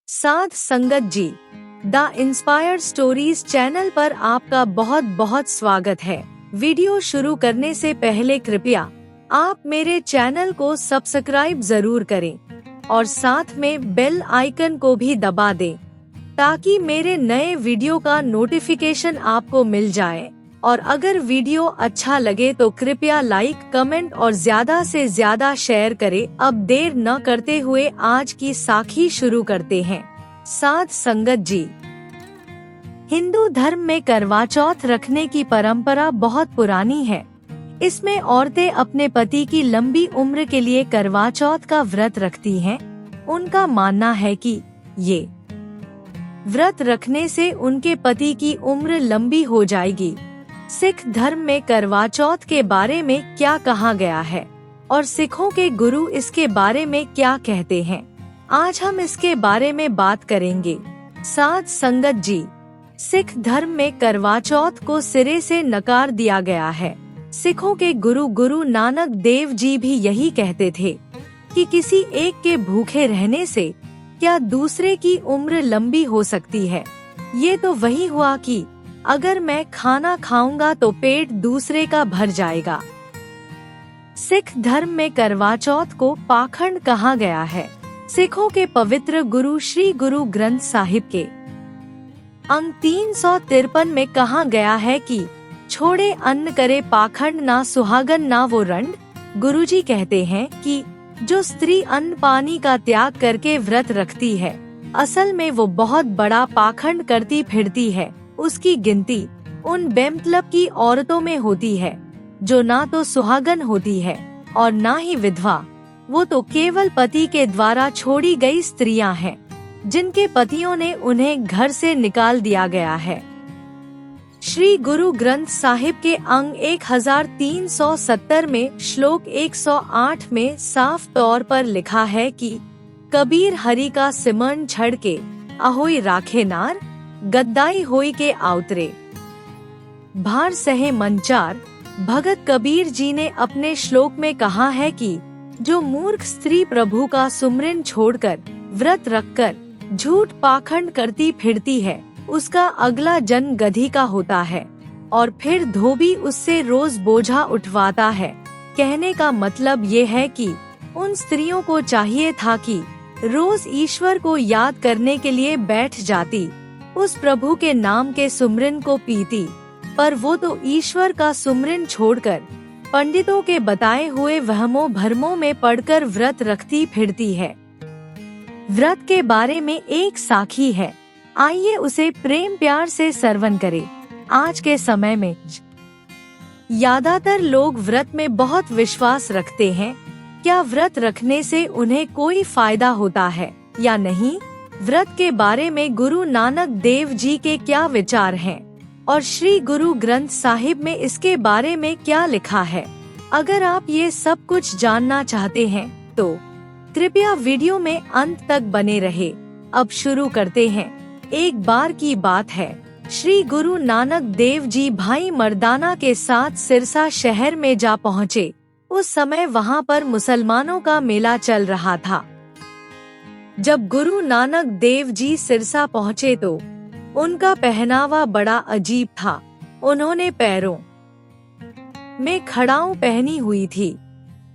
साध संगत जी, the inspired stories channel पर आपका बहुत बहुत स्वागत है। वीडियो शुरू करने से पहले कृपया आप मेरे चैनल को सब्सक्राइब जरूर करें और साथ में बेल आइकन को भी दबा दें ताकि मेरे नए वीडियो का नोटिफिकेशन आपको मिल जाए। और अगर वीडियो अच्छा लगे तो कृपया लाइक, कमेंट और ज्यादा से ज्यादा शेयर करें। अब देर न करते हुए आज की साखी शुरू करते हैं। साध संगत जी, हिंदू धर्म में करवा चौथ रखने की परंपरा बहुत पुरानी है। इसमें औरतें अपने पति की लंबी उम्र के लिए करवा चौथ का व्रत रखती हैं। उनका मानना है कि ये व्रत रखने से उनके पति की उम्र लंबी हो जाएगी। सिख धर्म में करवा चौथ के बारे में क्या कहा गया है और सिखों के गुरु इसके बारे में क्या कहते हैं, आज हम इसके बारे में बात करेंगे। साध संगत जी, सिख धर्म में करवा चौथ को सिरे से नकार दिया गया है। सिखों के गुरु नानक देव जी भी यही कहते थे कि किसी एक के भूखे रहने से क्या दूसरे की उम्र लंबी हो सकती है। ये तो वही हुआ कि अगर मैं खाना खाऊंगा तो पेट दूसरे का भर जाएगा। सिख धर्म में करवा चौथ को पाखंड कहा गया है। सिखों के पवित्र गुरु श्री गुरु ग्रंथ साहिब के अंग 353 में कहा गया है कि छोड़े अन्न करे पाखंड, ना सुहागन ना वो रंड। गुरुजी कहते हैं कि जो स्त्री अन्न पानी का त्याग करके व्रत रखती है, असल में वो बहुत बड़ा पाखंड करती फिरती है। उसकी गिनती उन बेमतलब की औरतों में होती है जो ना तो सुहागन होती है और ना ही विधवा। वो तो केवल पति के द्वारा छोड़ी गई स्त्रियां हैं जिनके पतियों ने उन्हें घर से निकाल दिया गया है। श्री गुरु ग्रंथ साहिब के अंग 1370 में श्लोक 108 में साफ तौर पर लिखा है कि कबीर हरि का सिमरन छड़ के अहोई राखे नार, गद्दाई होई के आवतरे भार सहे मंचार। भगत कबीर जी ने अपने श्लोक में कहा है कि जो मूर्ख स्त्री प्रभु का सुमरन छोड़कर व्रत रखकर झूठ पाखंड करती फिरती है, उसका अगला जन्म गधी का होता है और फिर धोबी उससे रोज बोझा उठवाता है। कहने का मतलब ये है कि उन स्त्रियों को चाहिए था कि रोज ईश्वर को याद करने के लिए बैठ जाती, उस प्रभु के नाम के सुमरन को पीती, पर वो तो ईश्वर का सुमरन छोड़कर पंडितों के बताए हुए वहमों भरमों में पड़कर व्रत रखती फिरती है। व्रत के बारे में एक साखी है, आइए उसे प्रेम प्यार से श्रवण करें। आज के समय में ज्यादातर लोग व्रत में बहुत विश्वास रखते हैं। क्या व्रत रखने से उन्हें कोई फायदा होता है या नहीं? व्रत के बारे में गुरु नानक देव जी के क्या विचार हैं और श्री गुरु ग्रंथ साहिब में इसके बारे में क्या लिखा है? अगर आप ये सब कुछ जानना चाहते हैं तो कृपया वीडियो में अंत तक बने रहे। अब शुरू करते हैं। एक बार की बात है, श्री गुरु नानक देव जी भाई मर्दाना के साथ सिरसा शहर में जा पहुँचे। उस समय वहाँ पर मुसलमानों का मेला चल रहा था। जब गुरु नानक देव जी सिरसा पहुँचे तो उनका पहनावा बड़ा अजीब था। उन्होंने पैरों में खड़ाऊ पहनी हुई थी,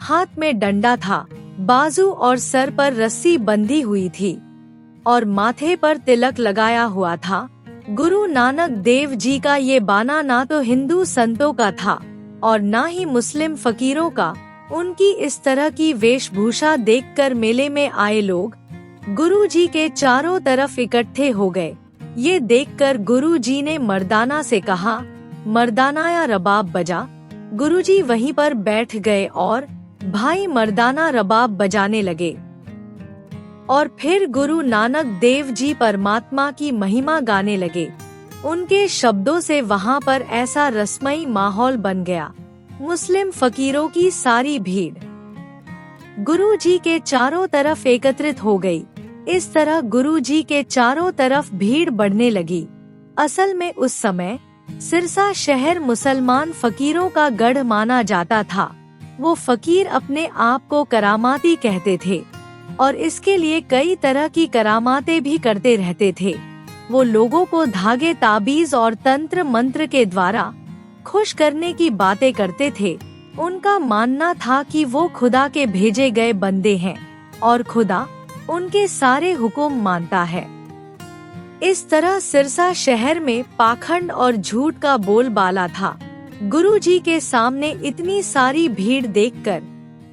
हाथ में डंडा था, बाजू और सर पर रस्सी बंधी हुई थी और माथे पर तिलक लगाया हुआ था। गुरु नानक देव जी का ये बाना ना तो हिंदू संतों का था और ना ही मुस्लिम फकीरों का। उनकी इस तरह की वेशभूषा देखकर मेले में आए लोग गुरु जी के चारों तरफ इकट्ठे हो गए। ये देखकर गुरु जी ने मर्दाना से कहा, मर्दाना रबाब बजा। गुरुजी वहीं पर बैठ गए और भाई मर्दाना रबाब बजाने लगे और फिर गुरु नानक देव जी परमात्मा की महिमा गाने लगे। उनके शब्दों से वहाँ पर ऐसा रसमयी माहौल बन गया। मुस्लिम फकीरों की सारी भीड़ गुरु जी के चारों तरफ एकत्रित हो गई। इस तरह गुरु जी के चारों तरफ भीड़ बढ़ने लगी। असल में उस समय सिरसा शहर मुसलमान फकीरों का गढ़ माना जाता था। वो फकीर अपने आप को करामाती कहते थे। और इसके लिए कई तरह की करामातें भी करते रहते थे। वो लोगों को धागे, ताबीज और तंत्र मंत्र के द्वारा खुश करने की बातें करते थे। उनका मानना था कि वो खुदा के भेजे गए बंदे हैं और खुदा उनके सारे हुक्म मानता है। इस तरह सिरसा शहर में पाखंड और झूठ का बोलबाला था। गुरुजी के सामने इतनी सारी भीड़ देखकर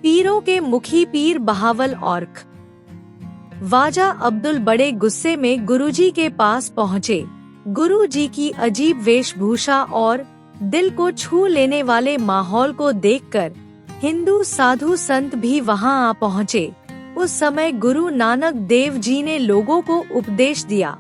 पीरों के मुखी पीर बहावल और ख्वाजा अब्दुल बड़े गुस्से में गुरुजी के पास पहुँचे। गुरुजी की अजीब वेशभूषा और दिल को छू लेने वाले माहौल को देखकर हिंदू साधु संत भी वहां आ पहुँचे। उस समय गुरु नानक देव जी ने लोगों को उपदेश दिया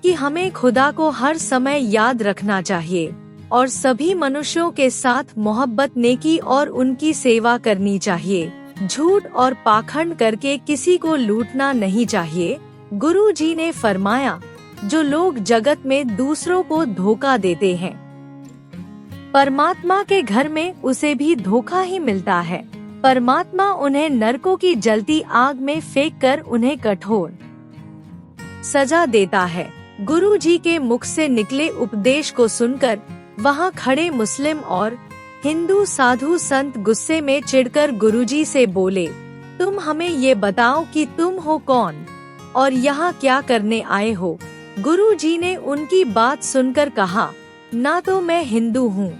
कि हमें खुदा को हर समय याद रखना चाहिए और सभी मनुष्यों के साथ मोहब्बत, नेकी और उनकी सेवा करनी चाहिए। झूठ और पाखंड करके किसी को लूटना नहीं चाहिए। गुरु जी ने फरमाया, जो लोग जगत में दूसरों को धोखा देते हैं, परमात्मा के घर में उसे भी धोखा ही मिलता है। परमात्मा उन्हें नरकों की जलती आग में फेंककर उन्हें कठोर सजा देता है। गुरु जी के मुख से निकले उपदेश को सुनकर वहां खड़े मुस्लिम और हिंदू साधु संत गुस्से में चिढ़कर गुरुजी से बोले, तुम हमें ये बताओ कि तुम हो कौन और यहाँ क्या करने आए हो। गुरु जी ने उनकी बात सुनकर कहा, ना तो मैं हिंदू हूँ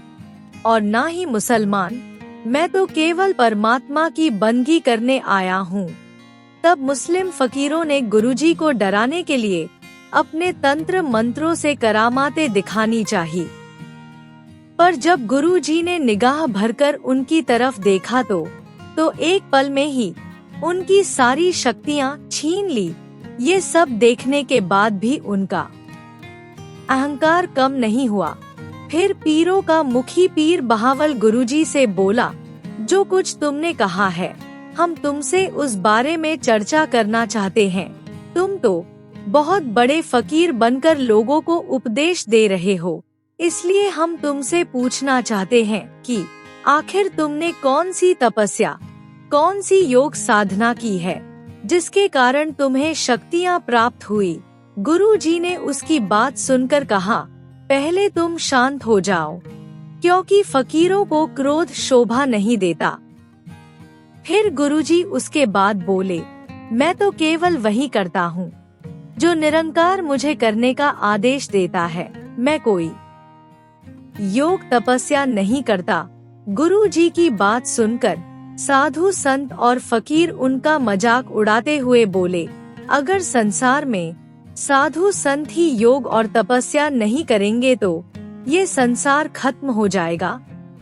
और ना ही मुसलमान, मैं तो केवल परमात्मा की बंदगी करने आया हूँ। तब मुस्लिम फकीरों ने गुरुजी को डराने के लिए अपने तंत्र मंत्रों से करामातें दिखानी चाहिए, पर जब गुरुजी ने निगाह भरकर उनकी तरफ देखा तो एक पल में ही उनकी सारी शक्तियाँ छीन ली। ये सब देखने के बाद भी उनका अहंकार कम नहीं हुआ। फिर पीरों का मुखी पीर बहावल गुरुजी से बोला, जो कुछ तुमने कहा है हम तुमसे उस बारे में चर्चा करना चाहते हैं। तुम तो बहुत बड़े फकीर बनकर लोगों को उपदेश दे रहे हो, इसलिए हम तुमसे पूछना चाहते हैं कि आखिर तुमने कौन सी तपस्या, कौन सी योग साधना की है जिसके कारण तुम्हें शक्तियाँ प्राप्त हुई। गुरु जी ने उसकी बात सुनकर कहा, पहले तुम शांत हो जाओ, क्योंकि फकीरों को क्रोध शोभा नहीं देता। फिर गुरुजी उसके बाद बोले, मैं तो केवल वही करता हूँ जो निरंकार मुझे करने का आदेश देता है। मैं कोई योग तपस्या नहीं करता। गुरु जी की बात सुनकर साधु संत और फकीर उनका मजाक उड़ाते हुए बोले, अगर संसार में साधु संत ही योग और तपस्या नहीं करेंगे तो ये संसार खत्म हो जाएगा।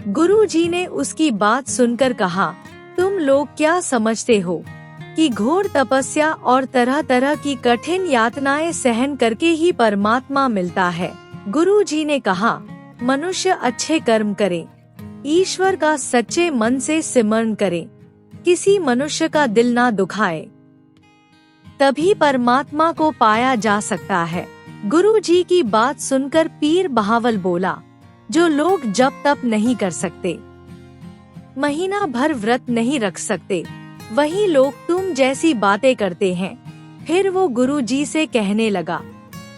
गुरु जी ने उसकी बात सुनकर कहा, तुम लोग क्या समझते हो कि घोर तपस्या और तरह तरह की कठिन यातनाएं सहन करके ही परमात्मा मिलता है। गुरु जी ने कहा, मनुष्य अच्छे कर्म करे, ईश्वर का सच्चे मन से सिमरण करे, किसी मनुष्य का दिल ना दुखाए, तभी परमात्मा को पाया जा सकता है। गुरु जी की बात सुनकर पीर बहावल बोला, जो लोग जप तप नहीं कर सकते, महीना भर व्रत नहीं रख सकते, वही लोग तुम जैसी बातें करते हैं। फिर वो गुरु जी से कहने लगा,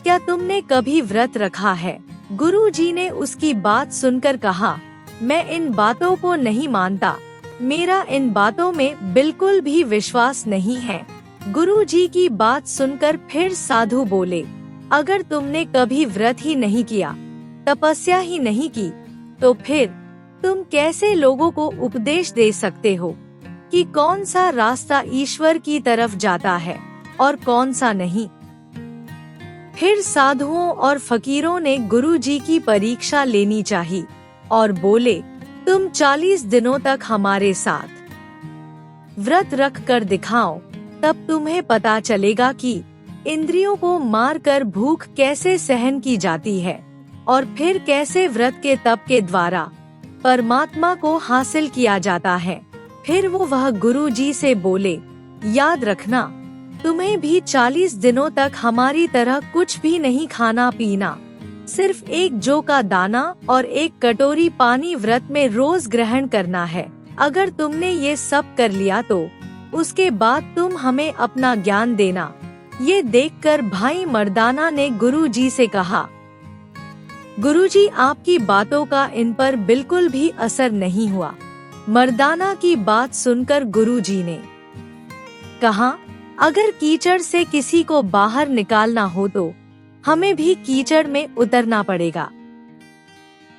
क्या तुमने कभी व्रत रखा है? गुरु जी ने उसकी बात सुनकर कहा, मैं इन बातों को नहीं मानता, मेरा इन बातों में बिल्कुल भी विश्वास नहीं है। गुरु जी की बात सुनकर फिर साधु बोले, अगर तुमने कभी व्रत ही नहीं किया, तपस्या ही नहीं की, तो फिर तुम कैसे लोगों को उपदेश दे सकते हो कि कौन सा रास्ता ईश्वर की तरफ जाता है और कौन सा नहीं। फिर साधुओं और फकीरों ने गुरु जी की परीक्षा लेनी चाहिए और बोले, तुम 40 दिनों तक हमारे साथ व्रत रख कर दिखाओ, तब तुम्हें पता चलेगा कि इंद्रियों को मारकर भूख कैसे सहन की जाती है और फिर कैसे व्रत के तप के द्वारा परमात्मा को हासिल किया जाता है। फिर वह गुरु जी से बोले, याद रखना, तुम्हें भी 40 दिनों तक हमारी तरह कुछ भी नहीं खाना पीना, सिर्फ एक जौ का दाना और एक कटोरी पानी व्रत में रोज ग्रहण करना है। अगर तुमने ये सब कर लिया तो उसके बाद तुम हमें अपना ज्ञान देना। ये देखकर भाई मर्दाना ने गुरुजी से कहा, गुरुजी आपकी बातों का इन पर बिल्कुल भी असर नहीं हुआ। मर्दाना की बात सुनकर गुरुजी ने कहा, अगर कीचड़ से किसी को बाहर निकालना हो तो हमें भी कीचड़ में उतरना पड़ेगा।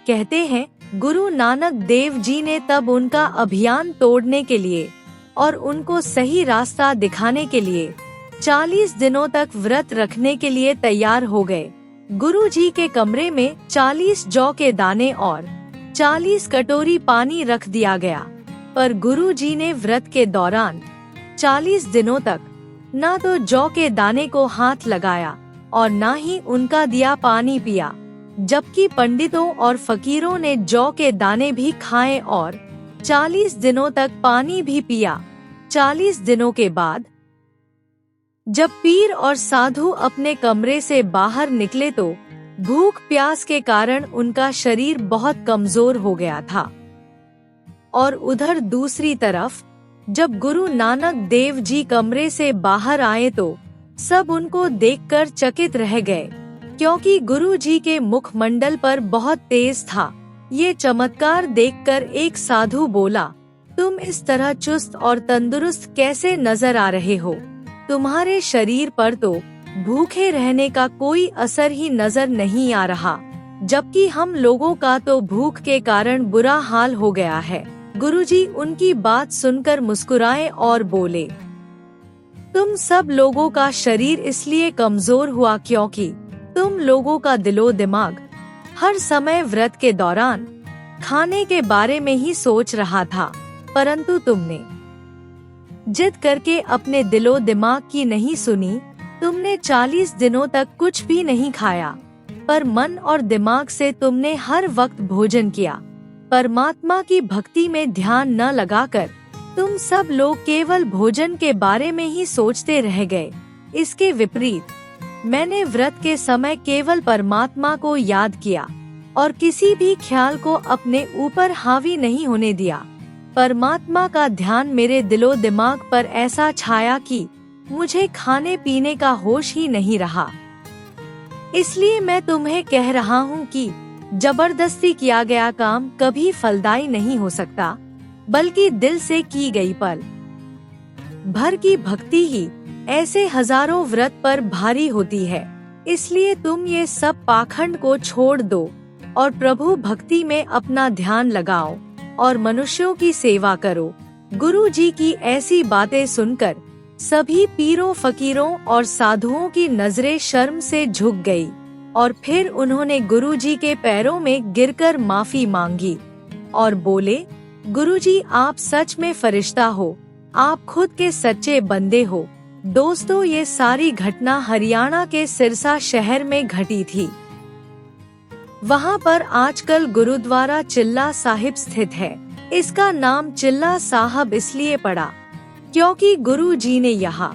कहते हैं गुरु नानक देव जी ने तब उनका अभियान तोड़ने के लिए और उनको सही रास्ता दिखाने के लिए 40 दिनों तक व्रत रखने के लिए तैयार हो गए। गुरु जी के कमरे में 40 जौ के दाने और 40 कटोरी पानी रख दिया गया, पर गुरु जी ने व्रत के दौरान 40 दिनों तक न तो जौ के दाने को हाथ लगाया और न ही उनका दिया पानी पिया, जबकि पंडितों और फकीरों ने जौ के दाने भी खाए और 40 दिनों तक पानी भी पिया। 40 दिनों के बाद जब पीर और साधु अपने कमरे से बाहर निकले तो भूख प्यास के कारण उनका शरीर बहुत कमजोर हो गया था। और उधर दूसरी तरफ जब गुरु नानक देव जी कमरे से बाहर आए तो सब उनको देखकर चकित रह गए, क्योंकि गुरु जी के मुखमंडल पर बहुत तेज था। ये चमत्कार देखकर एक साधु बोला, तुम इस तरह चुस्त और तंदुरुस्त कैसे नजर आ रहे हो? तुम्हारे शरीर पर तो भूखे रहने का कोई असर ही नजर नहीं आ रहा, जबकि हम लोगों का तो भूख के कारण बुरा हाल हो गया है। गुरुजी उनकी बात सुनकर मुस्कुराए और बोले, तुम सब लोगों का शरीर इसलिए कमजोर हुआ क्योंकि तुम लोगों का दिलो दिमाग हर समय व्रत के दौरान खाने के बारे में ही सोच रहा था, परंतु तुमने जिद करके अपने दिलो दिमाग की नहीं सुनी। तुमने 40 दिनों तक कुछ भी नहीं खाया, पर मन और दिमाग से तुमने हर वक्त भोजन किया। परमात्मा की भक्ति में ध्यान न लगाकर तुम सब लोग केवल भोजन के बारे में ही सोचते रह गए। इसके विपरीत मैंने व्रत के समय केवल परमात्मा को याद किया और किसी भी ख्याल को अपने ऊपर हावी नहीं होने दिया। परमात्मा का ध्यान मेरे दिलो दिमाग पर ऐसा छाया कि मुझे खाने पीने का होश ही नहीं रहा। इसलिए मैं तुम्हें कह रहा हूँ कि जबरदस्ती किया गया काम कभी फलदायी नहीं हो सकता, बल्कि दिल से की गई पल भर की भक्ति ही ऐसे हजारों व्रत पर भारी होती है। इसलिए तुम ये सब पाखंड को छोड़ दो और प्रभु भक्ति में अपना ध्यान लगाओ और मनुष्यों की सेवा करो। गुरु जी की ऐसी बातें सुनकर सभी पीरों, फकीरों और साधुओं की नजरें शर्म से झुक गई और फिर उन्होंने गुरु जी के पैरों में गिरकर माफी मांगी और बोले, गुरु जी आप सच में फरिश्ता हो, आप खुद के सच्चे बंदे हो। दोस्तों, ये सारी घटना हरियाणा के सिरसा शहर में घटी थी। वहाँ पर आजकल गुरुद्वारा चिल्ला साहिब स्थित है। इसका नाम चिल्ला साहब इसलिए पड़ा क्योंकि गुरु जी ने यहाँ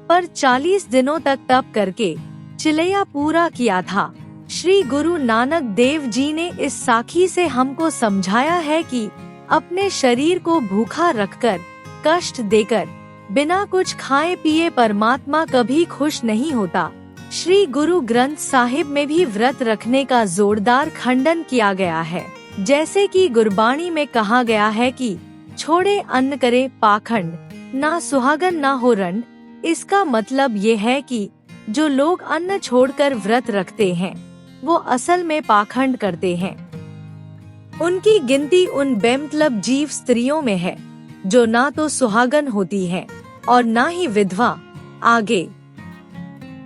पर 40 दिनों तक तप करके चिलैया पूरा किया था। श्री गुरु नानक देव जी ने इस साखी से हमको समझाया है कि अपने शरीर को भूखा रखकर, कष्ट देकर, बिना कुछ खाए पिए परमात्मा कभी खुश नहीं होता। श्री गुरु ग्रंथ साहिब में भी व्रत रखने का जोरदार खंडन किया गया है। जैसे कि गुरबाणी में कहा गया है कि छोड़े अन्न करे पाखंड, ना सुहागन ना हो रंड। इसका मतलब ये है कि जो लोग अन्न छोड़कर व्रत रखते हैं वो असल में पाखंड करते हैं। उनकी गिनती उन बेमतलब जीव स्त्रियों में है जो ना तो सुहागन होती हैं और ना ही विधवा। आगे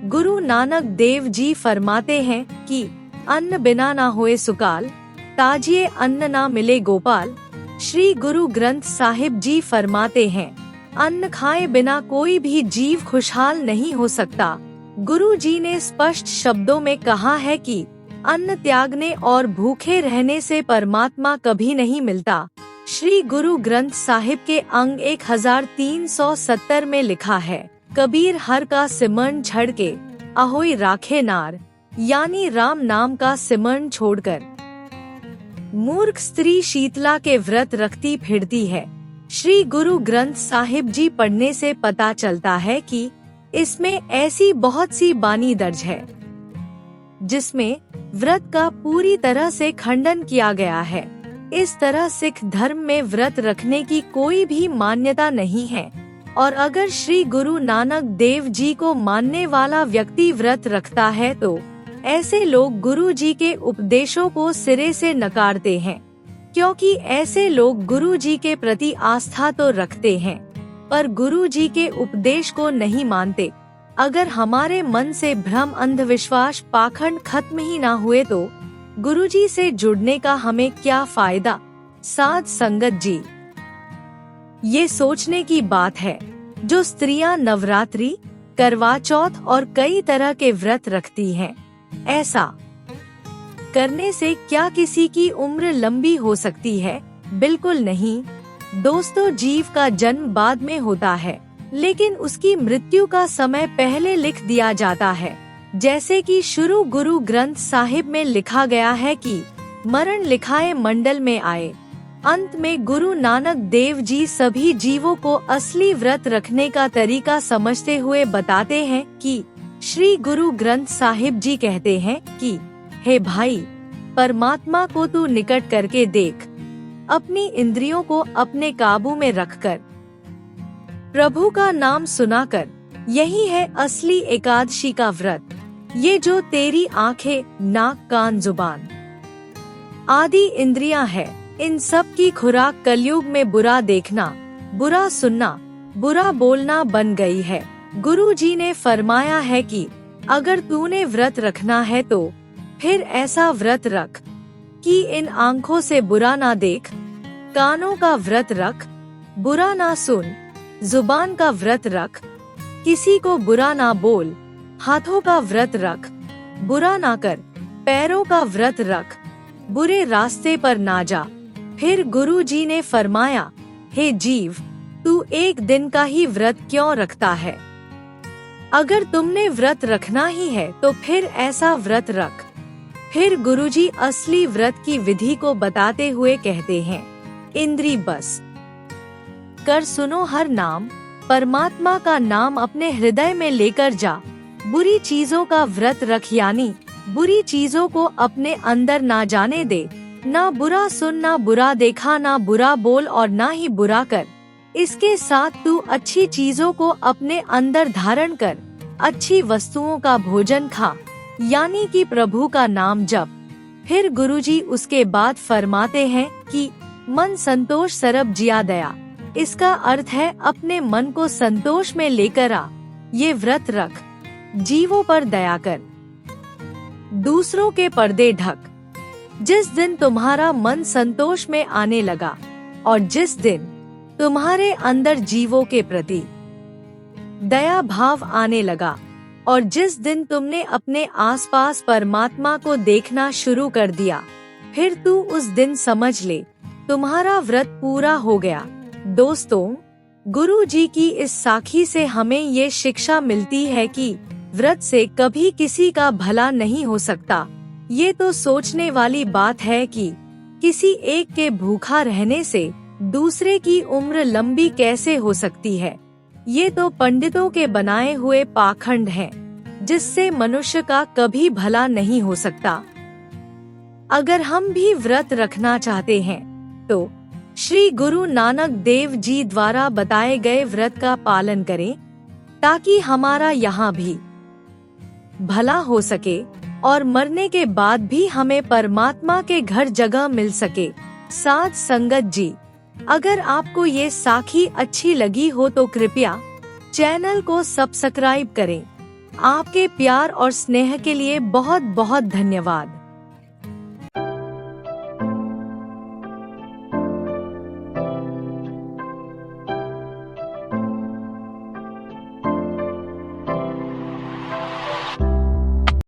गुरु नानक देव जी फरमाते हैं कि अन्न बिना ना होए सुकाल, ताजिए अन्न ना मिले गोपाल। श्री गुरु ग्रंथ साहिब जी फरमाते हैं, अन्न खाए बिना कोई भी जीव खुशहाल नहीं हो सकता। गुरु जी ने स्पष्ट शब्दों में कहा है कि अन्न त्यागने और भूखे रहने से परमात्मा कभी नहीं मिलता। श्री गुरु ग्रंथ साहिब के अंग 1370 में लिखा है, कबीर हर का सिमरण छड़ के अहोई राखे नार, यानी राम नाम का सिमरण छोड़कर मूर्ख स्त्री शीतला के व्रत रखती फिरती है। श्री गुरु ग्रंथ साहिब जी पढ़ने से पता चलता है कि इसमें ऐसी बहुत सी बानी दर्ज है जिसमें व्रत का पूरी तरह से खंडन किया गया है। इस तरह सिख धर्म में व्रत रखने की कोई भी मान्यता नहीं है और अगर श्री गुरु नानक देव जी को मानने वाला व्यक्ति व्रत रखता है तो ऐसे लोग गुरु जी के उपदेशों को सिरे से नकारते हैं, क्योंकि ऐसे लोग गुरु जी के प्रति आस्था तो रखते हैं पर गुरु जी के उपदेश को नहीं मानते। अगर हमारे मन से भ्रम, अंधविश्वास, पाखंड खत्म ही ना हुए तो गुरु जी से जुड़ने का हमें क्या फायदा। साध संगत जी, ये सोचने की बात है जो स्त्रियां नवरात्रि, करवा चौथ और कई तरह के व्रत रखती हैं, ऐसा करने से क्या किसी की उम्र लंबी हो सकती है? बिल्कुल नहीं दोस्तों, जीव का जन्म बाद में होता है लेकिन उसकी मृत्यु का समय पहले लिख दिया जाता है। जैसे कि शुरू गुरु ग्रंथ साहिब में लिखा गया है कि मरण लिखाए मंडल में आए। अंत में गुरु नानक देव जी सभी जीवों को असली व्रत रखने का तरीका समझते हुए बताते हैं कि श्री गुरु ग्रंथ साहिब जी कहते हैं कि हे भाई, परमात्मा को तू निकट करके देख, अपनी इंद्रियों को अपने काबू में रखकर प्रभु का नाम सुनाकर, यही है असली एकादशी का व्रत। ये जो तेरी आंखें, नाक, कान, जुबान आदि इंद्रियां है, इन सब की खुराक कलयुग में बुरा देखना, बुरा सुनना, बुरा बोलना बन गई है। गुरु जी ने फरमाया है कि अगर तूने व्रत रखना है तो फिर ऐसा व्रत रख कि इन आँखों से बुरा ना देख, कानों का व्रत रख, बुरा ना सुन, जुबान का व्रत रख, किसी को बुरा ना बोल, हाथों का व्रत रख, बुरा ना कर, पैरों का व्रत रख, बुरे रास्ते पर ना जा। फिर गुरु जी ने फरमाया, हे जीव, तू एक दिन का ही व्रत क्यों रखता है? अगर तुमने व्रत रखना ही है तो फिर ऐसा व्रत रख। फिर गुरुजी असली व्रत की विधि को बताते हुए कहते हैं, इंद्री बस कर सुनो हर नाम, परमात्मा का नाम अपने हृदय में लेकर जा। बुरी चीजों का व्रत रख, यानी बुरी चीजों को अपने अंदर ना जाने दे। ना बुरा सुन, ना बुरा देखा, ना बुरा बोल और ना ही बुरा कर। इसके साथ तू अच्छी चीजों को अपने अंदर धारण कर, अच्छी वस्तुओं का भोजन खा, यानी कि प्रभु का नाम जप। फिर गुरुजी उसके बाद फरमाते हैं कि मन संतोष सरब जिया दया। इसका अर्थ है अपने मन को संतोष में लेकर आ, ये व्रत रख, जीवों पर दया कर, दूसरों के पर्दे ढक। जिस दिन तुम्हारा मन संतोष में आने लगा और जिस दिन तुम्हारे अंदर जीवों के प्रति दया भाव आने लगा और जिस दिन तुमने अपने आसपास परमात्मा को देखना शुरू कर दिया, फिर तू उस दिन समझ ले तुम्हारा व्रत पूरा हो गया। दोस्तों, गुरु जी की इस साखी से हमें ये शिक्षा मिलती है कि व्रत से कभी किसी का भला नहीं हो सकता। ये तो सोचने वाली बात है कि किसी एक के भूखा रहने से दूसरे की उम्र लंबी कैसे हो सकती है। ये तो पंडितों के बनाए हुए पाखंड हैं, जिससे मनुष्य का कभी भला नहीं हो सकता। अगर हम भी व्रत रखना चाहते हैं तो श्री गुरु नानक देव जी द्वारा बताए गए व्रत का पालन करें, ताकि हमारा यहाँ भी भला हो सके और मरने के बाद भी हमें परमात्मा के घर जगह मिल सके। साथ संगत जी, अगर आपको ये साखी अच्छी लगी हो तो कृपया चैनल को सब्सक्राइब करें। आपके प्यार और स्नेह के लिए बहुत बहुत धन्यवाद।